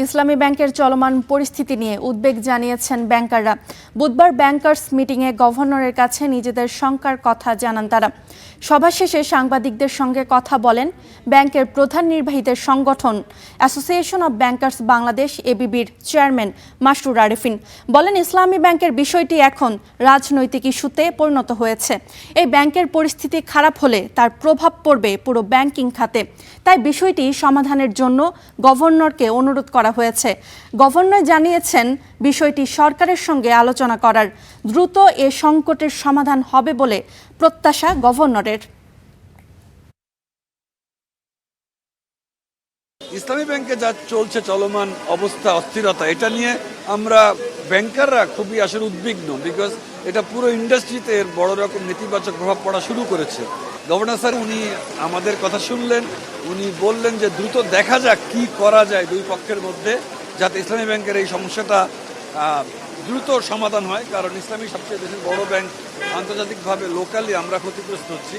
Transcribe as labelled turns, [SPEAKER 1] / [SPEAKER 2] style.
[SPEAKER 1] ইসলামী ব্যাংকের চলমান পরিস্থিতি নিয়ে উদ্বেগ জানিয়েছেন ব্যাংকাররা। বুধবার ব্যাংকার্স মিটিংয়ে গভর্নরের কাছে নিজেদের শঙ্কার কথা জানান তারা। সভা শেষে সাংবাদিকদের সঙ্গে কথা বলেন ব্যাংকের প্রধান নির্বাহীদের সংগঠন অ্যাসোসিয়েশন অব ব্যাংকার্স বাংলাদেশ এবিবির চেয়ারম্যান মাসরুর আরেফিন। বলেন, ইসলামী ব্যাংকের বিষয়টি এখন রাজনৈতিক ইস্যুতে পরিণত হয়েছে। এই ব্যাংকের পরিস্থিতি খারাপ হলে তার প্রভাব পড়বে পুরো ব্যাংকিং খাতে। তাই বিষয়টি সমাধানের জন্য গভর্নরকে অনুরোধ করা হয়েছে। গভর্নর জানিয়েছেন বিষয়টি সরকারের সঙ্গে আলোচনা করার, দ্রুত এ সংকটের সমাধান হবে বলে প্রত্যাশা গভর্নরের।
[SPEAKER 2] ইসলামী ব্যাংকে যা চলছে চলমান অবস্থা, অস্থিরতা, এটা নিয়ে আমরা ব্যাংকাররা খুবই আসলে উদ্বিগ্ন। বিকজ এটা পুরো ইন্ডাস্ট্রিতে এর বড় রকম নেতিবাচক প্রভাব পড়া শুরু করেছে। গভর্নর স্যার উনি আমাদের কথা শুনলেন, উনি বললেন যে দ্রুত দেখা যাক কি করা যায় দুই পক্ষের মধ্যে, যাতে ইসলামী ব্যাংকের এই সমস্যাটা দ্রুত সমাধান হয়। কারণ ইসলামী সবচেয়ে দেশের বড় ব্যাংক, আন্তর্জাতিকভাবে লোকালি আমরা ক্ষতিগ্রস্ত হচ্ছি।